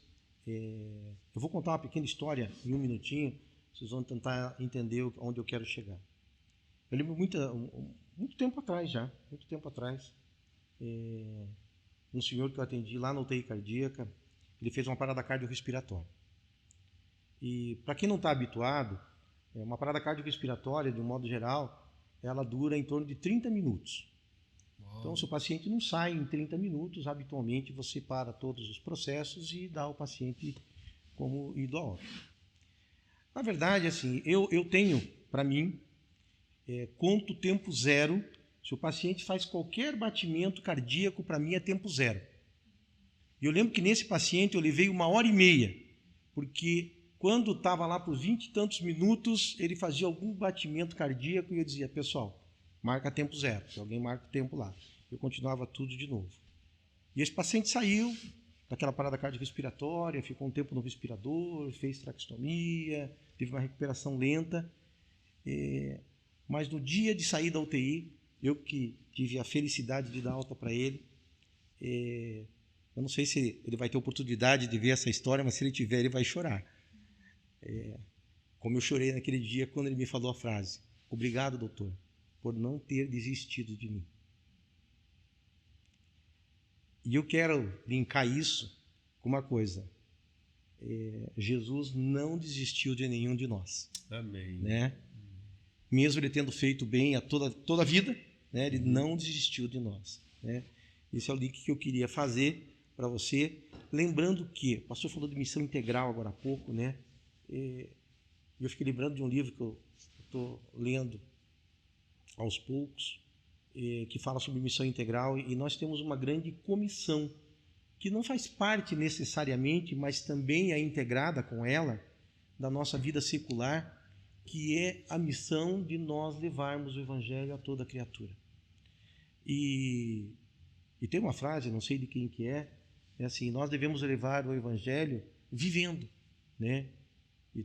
eu vou contar uma pequena história em um minutinho, vocês vão tentar entender onde eu quero chegar. Eu lembro muito tempo atrás já, um senhor que eu atendi lá na UTI cardíaca, ele fez uma parada cardiorrespiratória. E para quem não está habituado, uma parada cardiorrespiratória, de um modo geral, ela dura em torno de 30 minutos. Uau. Então, se o paciente não sai em 30 minutos, habitualmente você para todos os processos e dá ao paciente como ido a óbito. Na verdade, assim, eu tenho, para mim, conto tempo zero. Se o paciente faz qualquer batimento cardíaco, para mim é tempo zero. E eu lembro que nesse paciente eu levei 1h30, porque quando estava lá por 20 e tantos minutos, ele fazia algum batimento cardíaco e eu dizia, pessoal, marca tempo zero, se alguém marca o tempo lá. Eu continuava tudo de novo. E esse paciente saiu daquela parada cardiorrespiratória, ficou um tempo no respirador, fez traqueostomia, teve uma recuperação lenta. Mas no dia de sair da UTI, eu que tive a felicidade de dar alta para ele, eu não sei se ele vai ter oportunidade de ver essa história, mas se ele tiver, ele vai chorar. Como eu chorei naquele dia quando ele me falou a frase, obrigado, doutor, por não ter desistido de mim. E eu quero linkar isso com uma coisa. Jesus não desistiu de nenhum de nós. Amém. Né? Mesmo ele tendo feito bem a toda a vida, né? Ele não desistiu de nós. Né? Esse é o link que eu queria fazer para você. Lembrando que, o pastor falou de missão integral agora há pouco, né? Eu fiquei lembrando de um livro que eu estou lendo aos poucos, que fala sobre missão integral, e nós temos uma grande comissão, que não faz parte necessariamente, mas também é integrada com ela, da nossa vida secular, que é a missão de nós levarmos o Evangelho a toda criatura. E tem uma frase, não sei de quem que é assim, nós devemos levar o Evangelho vivendo, né? E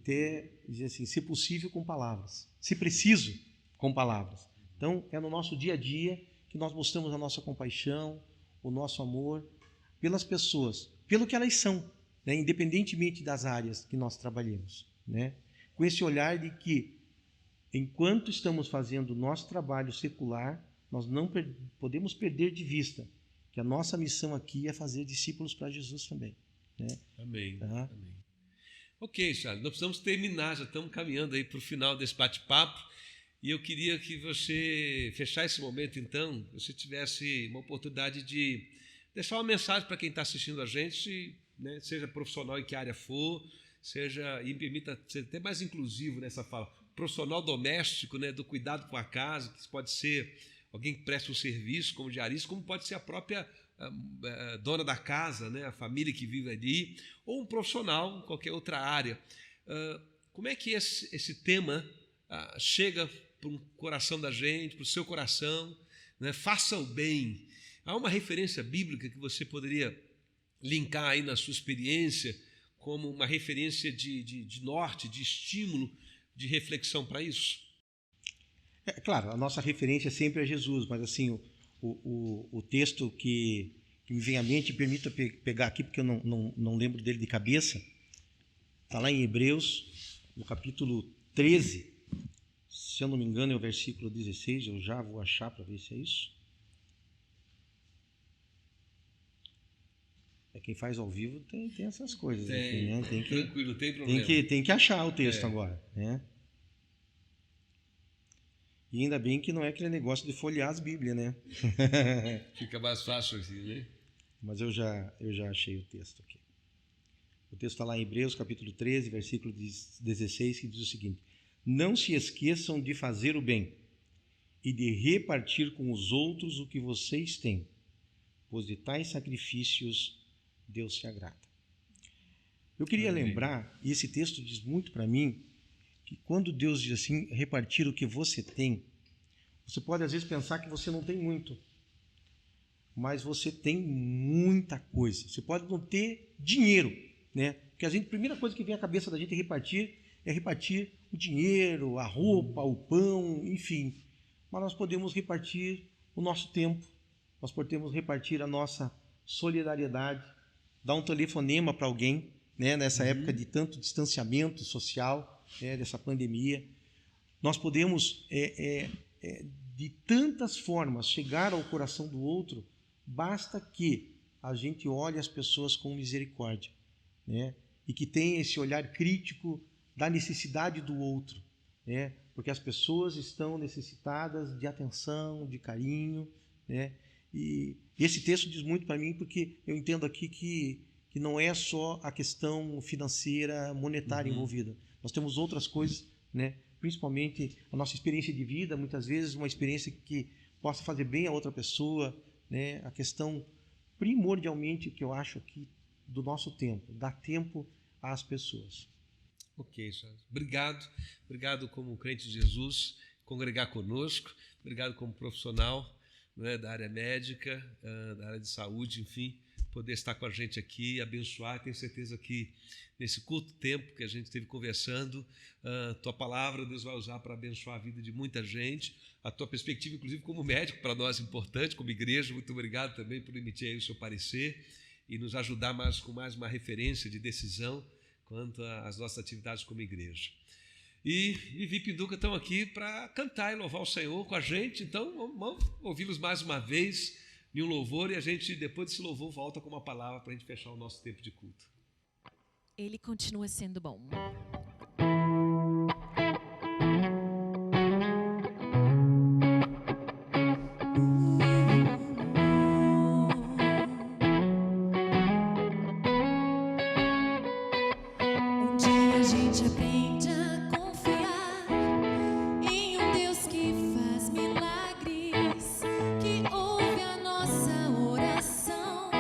dizer assim, se possível com palavras, se preciso com palavras. Então, é no nosso dia a dia que nós mostramos a nossa compaixão, o nosso amor pelas pessoas, pelo que elas são, né? Independentemente das áreas que nós trabalhemos, né? Com esse olhar de que, enquanto estamos fazendo o nosso trabalho secular, nós não podemos perder de vista que a nossa missão aqui é fazer discípulos para Jesus também. Né? Amém. Amém. Ok, Charles, nós precisamos terminar, já estamos caminhando aí para o final desse bate-papo, e eu queria que você, fechar esse momento então, você tivesse uma oportunidade de deixar uma mensagem para quem está assistindo a gente, né, seja profissional em que área for, seja, e permita ser até mais inclusivo nessa fala, profissional doméstico, né, do cuidado com a casa, que pode ser alguém que presta um serviço como diarista, como pode ser a própria dona da casa, né, a família que vive ali, ou um profissional em qualquer outra área. Como é que esse tema chega para o coração da gente, para o seu coração, né? Faça o bem. Há uma referência bíblica que você poderia linkar aí na sua experiência como uma referência de norte, de estímulo, de reflexão para isso? Claro, a nossa referência sempre é Jesus, mas assim, o texto que me vem à mente, permita pegar aqui, porque eu não lembro dele de cabeça, está lá em Hebreus, no capítulo 13, se eu não me engano é o versículo 16, eu já vou achar para ver se é isso. Quem faz ao vivo tem essas coisas. Tem, aqui, né? tranquilo, não tem problema. Tem que achar o texto agora, né? E ainda bem que não é aquele negócio de folhear as Bíblias, né? Fica mais fácil assim, né? Mas eu já achei o texto aqui. O texto está lá em Hebreus, capítulo 13, versículo 16, que diz o seguinte: não se esqueçam de fazer o bem e de repartir com os outros o que vocês têm, pois de tais sacrifícios Deus se agrada. Eu queria lembrar, e esse texto diz muito para mim, que quando Deus diz assim, repartir o que você tem, você pode às vezes pensar que você não tem muito, mas você tem muita coisa. Você pode não ter dinheiro, né? Porque a primeira coisa que vem à cabeça da gente é repartir o dinheiro, a roupa, o pão, enfim. Mas nós podemos repartir o nosso tempo, nós podemos repartir a nossa solidariedade, dar um telefonema para alguém, né? Nessa época de tanto distanciamento social, né? Dessa pandemia. Nós podemos, de tantas formas, chegar ao coração do outro, basta que a gente olhe as pessoas com misericórdia, né? E que tenha esse olhar crítico da necessidade do outro, né? Porque as pessoas estão necessitadas de atenção, de carinho, né? E esse texto diz muito para mim, porque eu entendo aqui que não é só a questão financeira, monetária envolvida. Nós temos outras coisas, né? Principalmente a nossa experiência de vida, muitas vezes uma experiência que possa fazer bem a outra pessoa, né? A questão primordialmente que eu acho aqui do nosso tempo, dar tempo às pessoas. Ok, Charles. Obrigado como crente de Jesus, congregar conosco, obrigado como profissional, né, da área médica, da área de saúde, enfim, poder estar com a gente aqui, abençoar. Tenho certeza que nesse curto tempo que a gente esteve conversando, tua palavra Deus vai usar para abençoar a vida de muita gente, a tua perspectiva, inclusive como médico, para nós importante, como igreja. Muito obrigado também por emitir aí o seu parecer e nos ajudar com mais uma referência de decisão quanto às nossas atividades como igreja. E Vivi e Pinduca estão aqui para cantar e louvar o Senhor com a gente, então vamos ouvi-los mais uma vez em um louvor, e a gente, depois desse louvor, volta com uma palavra para a gente fechar o nosso tempo de culto. Ele continua sendo bom. Um dia a gente aprende a confiar em um Deus que faz milagres, que ouve a nossa oração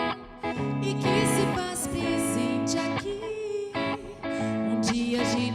e que se faz presente aqui. Um dia a gente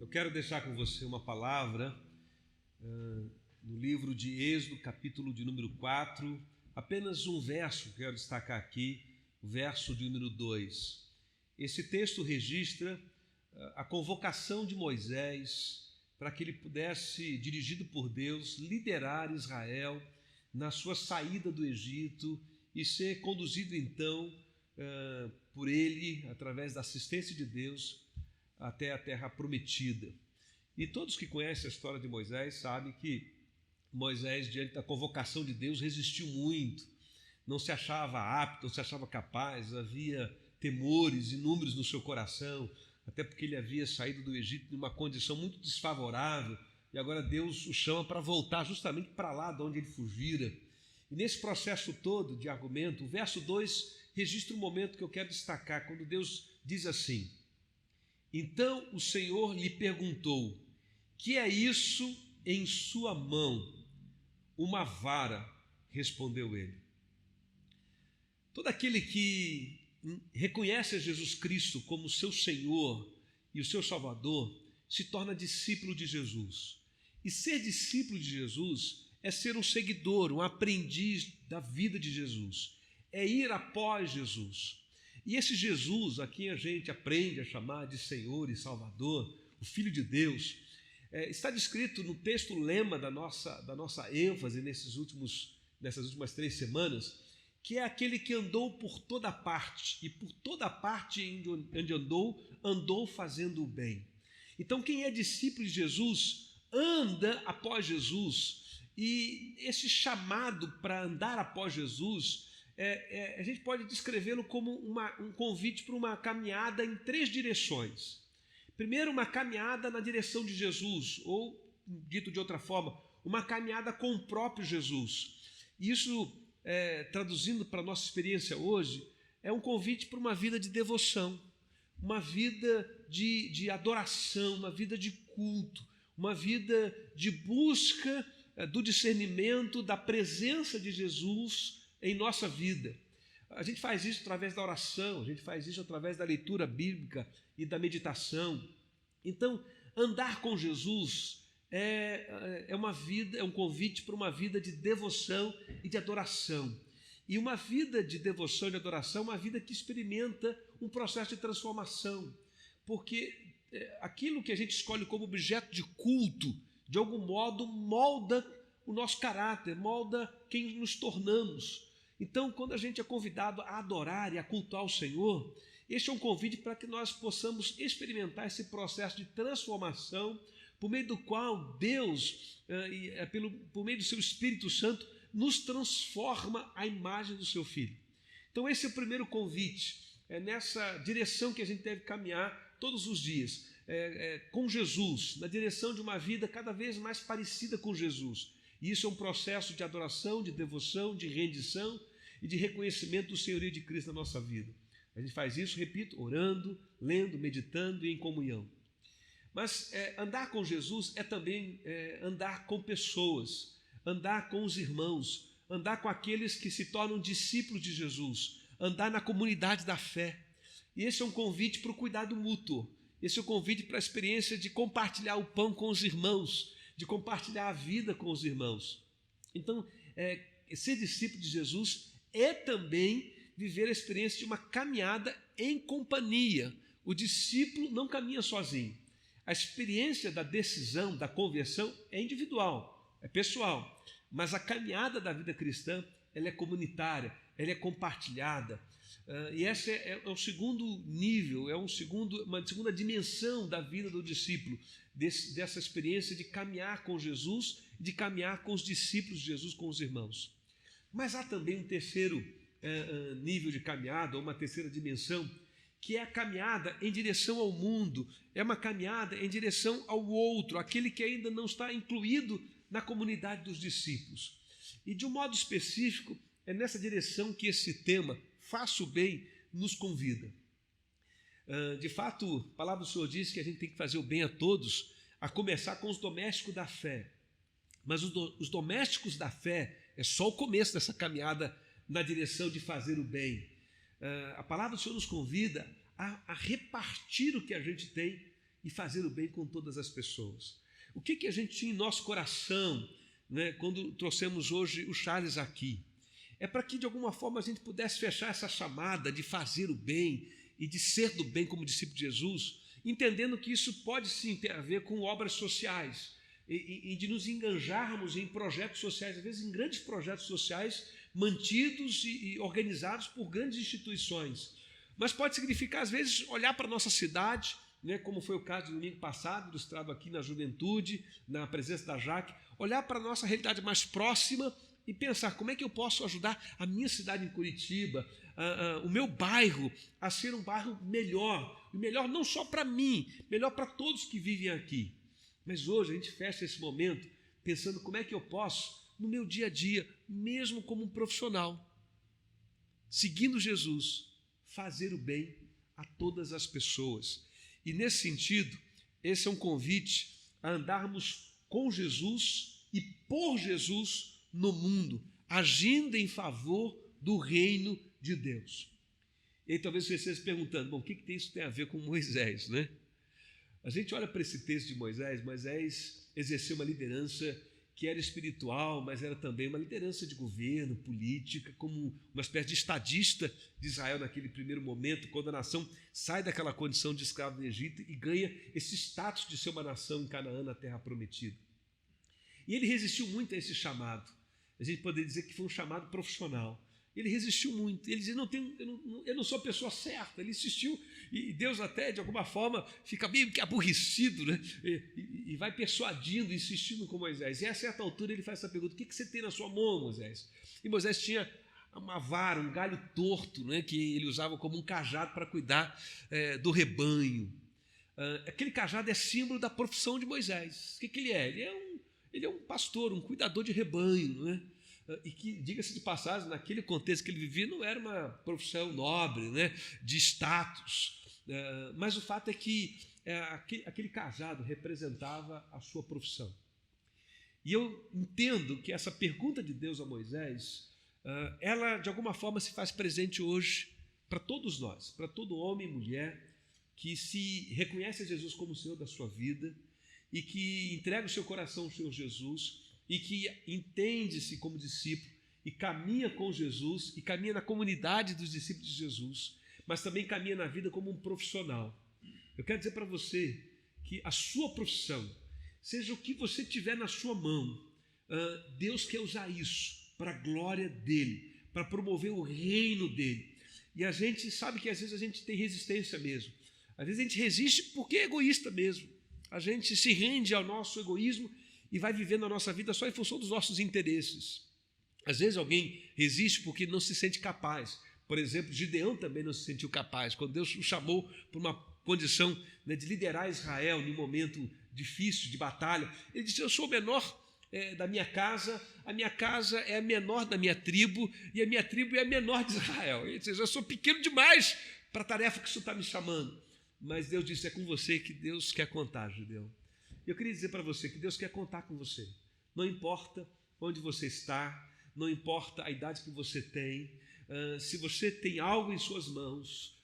Eu quero deixar com você uma palavra no livro de Êxodo, capítulo de número 4, apenas um verso que quero destacar aqui, o verso de número 2. Esse texto registra a convocação de Moisés para que ele pudesse, dirigido por Deus, liderar Israel na sua saída do Egito e ser conduzido então por ele, através da assistência de Deus, até a terra prometida. E todos que conhecem a história de Moisés sabem que Moisés, diante da convocação de Deus, resistiu muito, não se achava apto, não se achava capaz, havia temores inúmeros no seu coração, até porque ele havia saído do Egito numa condição muito desfavorável, e agora Deus o chama para voltar justamente para lá de onde ele fugira. E nesse processo todo de argumento, o verso 2 registra um momento que eu quero destacar, quando Deus diz assim: então o Senhor lhe perguntou: que é isso em sua mão? Uma vara, respondeu ele. Todo aquele que reconhece a Jesus Cristo como seu Senhor e o seu Salvador se torna discípulo de Jesus. E ser discípulo de Jesus é ser um seguidor, um aprendiz da vida de Jesus, é ir após Jesus. E esse Jesus, a quem a gente aprende a chamar de Senhor e Salvador, o Filho de Deus, está descrito no texto lema da nossa ênfase nessas últimas 3 semanas, que é aquele que andou por toda parte, e por toda parte onde andou fazendo o bem. Então, quem é discípulo de Jesus, anda após Jesus, e esse chamado para andar após Jesus, a gente pode descrevê-lo como um convite para uma caminhada em 3 direções. Primeiro, uma caminhada na direção de Jesus, ou, dito de outra forma, uma caminhada com o próprio Jesus. Isso, traduzindo para a nossa experiência hoje, é um convite para uma vida de devoção, uma vida de adoração, uma vida de culto, uma vida de busca do discernimento da presença de Jesus em nossa vida. A gente faz isso através da oração, a gente faz isso através da leitura bíblica e da meditação. Então, andar com Jesus é um convite para uma vida de devoção e de adoração. E uma vida de devoção e de adoração é uma vida que experimenta um processo de transformação, porque aquilo que a gente escolhe como objeto de culto, de algum modo, molda o nosso caráter, molda quem nos tornamos. Então, quando a gente é convidado a adorar e a cultuar o Senhor, este é um convite para que nós possamos experimentar esse processo de transformação, por meio do qual Deus, por meio do seu Espírito Santo, nos transforma à imagem do seu Filho. Então, esse é o primeiro convite, é nessa direção que a gente deve caminhar todos os dias, com Jesus, na direção de uma vida cada vez mais parecida com Jesus. E isso é um processo de adoração, de devoção, de rendição e de reconhecimento do senhorio de Cristo na nossa vida. A gente faz isso, repito, orando, lendo, meditando e em comunhão. Mas andar com Jesus é também andar com pessoas, andar com os irmãos, andar com aqueles que se tornam discípulos de Jesus, andar na comunidade da fé. E esse é um convite para o cuidado mútuo, esse é um convite para a experiência de compartilhar o pão com os irmãos, de compartilhar a vida com os irmãos. Então, ser discípulo de Jesus é também viver a experiência de uma caminhada em companhia. O discípulo não caminha sozinho. A experiência da decisão, da conversão é individual, é pessoal, mas a caminhada da vida cristã, ela é comunitária, ela é compartilhada. E esse é o segundo nível, uma segunda dimensão da vida do discípulo, dessa experiência de caminhar com Jesus, de caminhar com os discípulos de Jesus, com os irmãos. Mas há também um terceiro nível de caminhada, ou uma terceira dimensão, que é a caminhada em direção ao mundo, é uma caminhada em direção ao outro, aquele que ainda não está incluído na comunidade dos discípulos. E de um modo específico, é nessa direção que esse tema, Faça o Bem, nos convida. De fato, a palavra do Senhor diz que a gente tem que fazer o bem a todos, a começar com os domésticos da fé. Mas os domésticos da fé é só o começo dessa caminhada na direção de fazer o bem. A palavra do Senhor nos convida a repartir o que a gente tem e fazer o bem com todas as pessoas. O que a gente tinha em nosso coração, né, quando trouxemos hoje o Charles aqui? É para que de alguma forma a gente pudesse fechar essa chamada de fazer o bem e de ser do bem como discípulo de Jesus, entendendo que isso pode sim ter a ver com obras sociais e de nos enganjarmos em projetos sociais, às vezes em grandes projetos sociais mantidos e organizados por grandes instituições. Mas pode significar, às vezes, olhar para a nossa cidade, né, como foi o caso do domingo passado, ilustrado aqui na juventude, na presença da Jaque, olhar para a nossa realidade mais próxima e pensar como é que eu posso ajudar a minha cidade em Curitiba, o meu bairro, a ser um bairro melhor, e melhor não só para mim, melhor para todos que vivem aqui. Mas hoje a gente fecha esse momento pensando como é que eu posso, no meu dia a dia, mesmo como um profissional, seguindo Jesus, fazer o bem a todas as pessoas. E nesse sentido, esse é um convite a andarmos com Jesus e por Jesus no mundo, agindo em favor do reino de Deus. E aí talvez você esteja se perguntando, bom, o que isso tem a ver com Moisés, né? A gente olha para esse texto de Moisés, Moisés exerceu uma liderança que era espiritual, mas era também uma liderança de governo, política, como uma espécie de estadista de Israel naquele primeiro momento, quando a nação sai daquela condição de escravo do Egito e ganha esse status de ser uma nação em Canaã, na terra prometida. E ele resistiu muito a esse chamado. A gente poderia dizer que foi um chamado profissional. Ele resistiu muito. Ele dizia, eu não sou a pessoa certa. Ele insistiu e Deus até, de alguma forma, fica meio que aborrecido, né? E vai persuadindo, insistindo com Moisés. E a certa altura ele faz essa pergunta, o que você tem na sua mão, Moisés? E Moisés tinha uma vara, um galho torto, né, que ele usava como um cajado para cuidar do rebanho. Aquele cajado é símbolo da profissão de Moisés. O que ele é? Ele é um pastor, um cuidador de rebanho, né? E que, diga-se de passagem, naquele contexto que ele vivia, não era uma profissão nobre, né, de status, mas o fato é que aquele cajado representava a sua profissão. E eu entendo que essa pergunta de Deus a Moisés, ela de alguma forma se faz presente hoje para todos nós, para todo homem e mulher que se reconhece a Jesus como o Senhor da sua vida e que entrega o seu coração ao Senhor Jesus, e que entende-se como discípulo e caminha com Jesus e caminha na comunidade dos discípulos de Jesus, mas também caminha na vida como um profissional. Eu quero dizer para você que a sua profissão, seja o que você tiver na sua mão, Deus quer usar isso para a glória dEle, para promover o reino dEle. E a gente sabe que às vezes a gente tem resistência mesmo. Às vezes a gente resiste porque é egoísta mesmo. A gente se rende ao nosso egoísmo e vai vivendo a nossa vida só em função dos nossos interesses. Às vezes alguém resiste porque não se sente capaz. Por exemplo, Gideão também não se sentiu capaz. Quando Deus o chamou para uma condição, né, de liderar Israel num momento difícil, de batalha, ele disse, eu sou o menor da minha casa, a minha casa é a menor da minha tribo e a minha tribo é a menor de Israel. Ele disse, eu sou pequeno demais para a tarefa que o Senhor está me chamando. Mas Deus disse, é com você que Deus quer contar, Gideão. Eu queria dizer para você que Deus quer contar com você. Não importa onde você está, não importa a idade que você tem, se você tem algo em suas mãos,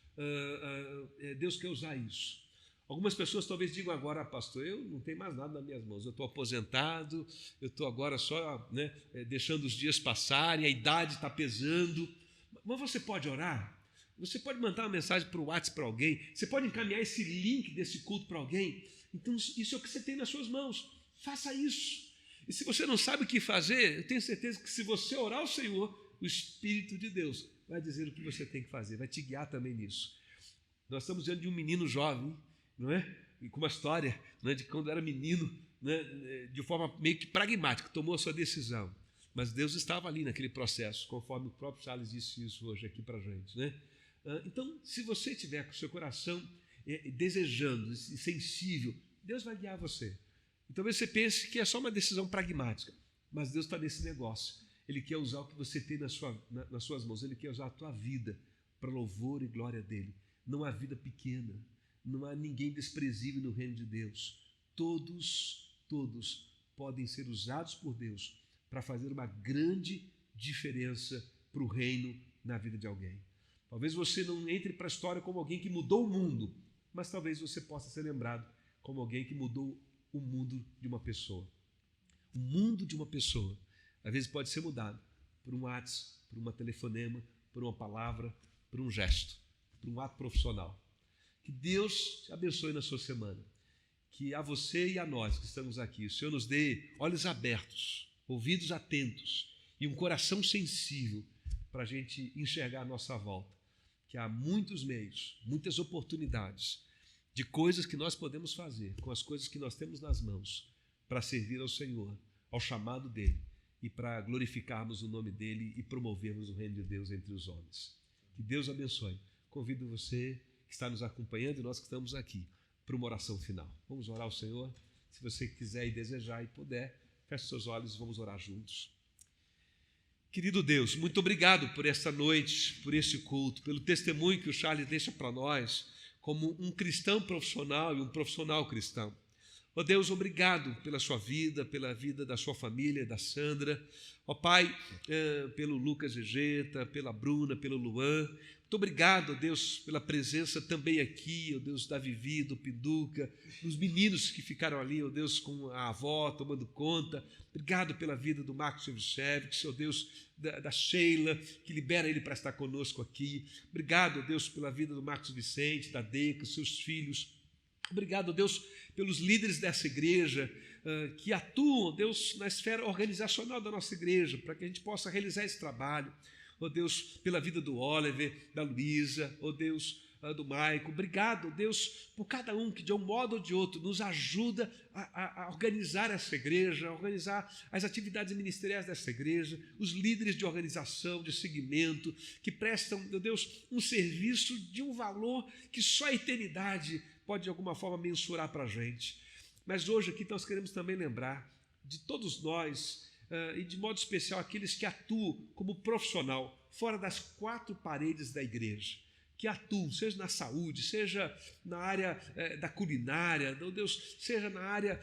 Deus quer usar isso. Algumas pessoas talvez digam agora, pastor, eu não tenho mais nada nas minhas mãos, eu estou aposentado, eu estou agora só, né, deixando os dias passarem, a idade está pesando. Mas você pode orar? Você pode mandar uma mensagem para o WhatsApp para alguém? Você pode encaminhar esse link desse culto para alguém? Então, isso é o que você tem nas suas mãos. Faça isso. E se você não sabe o que fazer, eu tenho certeza que se você orar ao Senhor, o Espírito de Deus vai dizer o que você tem que fazer, vai te guiar também nisso. Nós estamos diante de um menino jovem, não é? E com uma história, né, de quando era menino, né, de forma meio que pragmática, tomou a sua decisão. Mas Deus estava ali naquele processo, conforme o próprio Charles disse isso hoje aqui para a gente, né? Então, se você tiver com o seu coração desejando, sensível, Deus vai guiar você. E talvez você pense que é só uma decisão pragmática, mas Deus está nesse negócio. Ele quer usar o que você tem nas suas mãos, Ele quer usar a tua vida para louvor e glória dEle. Não há vida pequena, não há ninguém desprezível no reino de Deus. Todos podem ser usados por Deus para fazer uma grande diferença para o reino na vida de alguém. Talvez você não entre para a história como alguém que mudou o mundo, mas talvez você possa ser lembrado como alguém que mudou o mundo de uma pessoa. O mundo de uma pessoa, às vezes, pode ser mudado por um WhatsApp, por um telefonema, por uma palavra, por um gesto, por um ato profissional. Que Deus te abençoe na sua semana. Que a você e a nós que estamos aqui, o Senhor nos dê olhos abertos, ouvidos atentos e um coração sensível para a gente enxergar a nossa volta. Que há muitos meios, muitas oportunidades de coisas que nós podemos fazer com as coisas que nós temos nas mãos para servir ao Senhor, ao chamado dEle e para glorificarmos o nome dEle e promovermos o reino de Deus entre os homens. Que Deus abençoe. Convido você que está nos acompanhando e nós que estamos aqui para uma oração final. Vamos orar ao Senhor. Se você quiser e desejar e puder, feche seus olhos e vamos orar juntos. Querido Deus, muito obrigado por esta noite, por este culto, pelo testemunho que o Charles deixa para nós como um cristão profissional e um profissional cristão. Ó Deus, obrigado pela sua vida, pela vida da sua família, da Sandra. Ó Pai, pelo Lucas Egeta, pela Bruna, pelo Luan. Muito obrigado, ó Deus, pela presença também aqui, ó Deus, da Vivi, do Pinduca, dos meninos que ficaram ali, ó Deus, com a avó tomando conta. Obrigado pela vida do Marcos Sevchevich, ó Deus, da Sheila, que libera ele para estar conosco aqui. Obrigado, ó Deus, pela vida do Marcos Vicente, da Deca, seus filhos. Obrigado, ó Deus, pelos líderes dessa igreja que atuam, ó Deus, na esfera organizacional da nossa igreja, para que a gente possa realizar esse trabalho. Ó Deus, pela vida do Oliver, da Luísa, ó Deus, do Maico. Obrigado, Deus, por cada um que de um modo ou de outro nos ajuda a organizar essa igreja, a organizar as atividades ministeriais dessa igreja, os líderes de organização, de segmento, que prestam, meu Deus, um serviço de um valor que só a eternidade pode de alguma forma mensurar para a gente. Mas hoje aqui nós queremos também lembrar de todos nós, e de modo especial aqueles que atuam como profissional fora das quatro paredes da igreja, que atuam, seja na saúde, seja na área da culinária, meu Deus, seja na área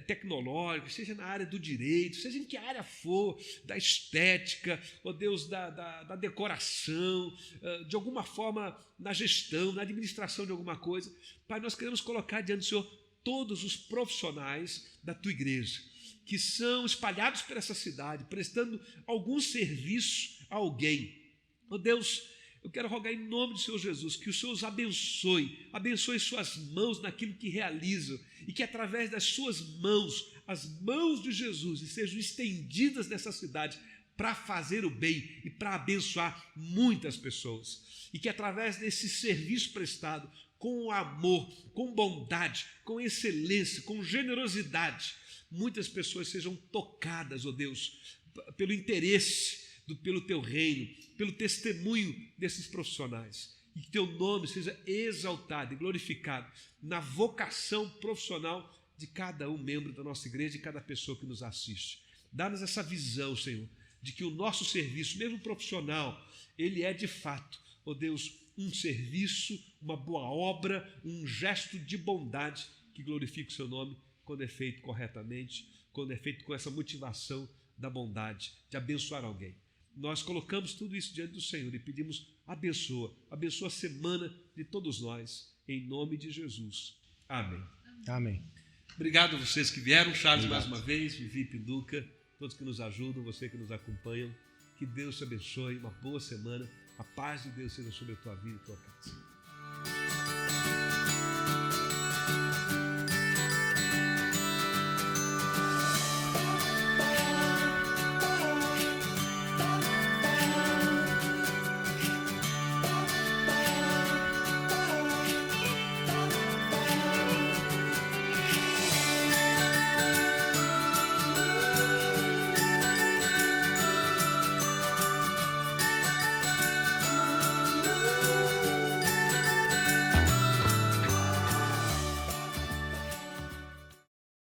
tecnológica, seja na área do direito, seja em que área for, da estética, ó Deus, da decoração, de alguma forma na gestão, na administração de alguma coisa. Pai, nós queremos colocar diante do Senhor todos os profissionais da tua igreja, que são espalhados por essa cidade, prestando algum serviço a alguém. Ó Deus, eu quero rogar em nome do Senhor Jesus, que o Senhor os abençoe suas mãos naquilo que realizam, e que através das suas mãos, as mãos de Jesus, sejam estendidas nessa cidade para fazer o bem e para abençoar muitas pessoas. E que através desse serviço prestado, com amor, com bondade, com excelência, com generosidade, muitas pessoas sejam tocadas, ó Deus, pelo interesse, pelo teu reino, pelo testemunho desses profissionais. E que teu nome seja exaltado e glorificado na vocação profissional de cada um membro da nossa igreja, de cada pessoa que nos assiste. Dá-nos essa visão, Senhor, de que o nosso serviço, mesmo profissional, ele é de fato, ó Deus, um serviço, uma boa obra, um gesto de bondade que glorifica o seu nome quando é feito corretamente, quando é feito com essa motivação da bondade, de abençoar alguém. Nós colocamos tudo isso diante do Senhor e pedimos abençoa a semana de todos nós, em nome de Jesus. Amém. Amém. Obrigado a vocês que vieram, Charles, mais uma vez, Vivi, Pinduca, todos que nos ajudam, você que nos acompanham. Que Deus te abençoe, uma boa semana, a paz de Deus seja sobre a tua vida e a tua casa.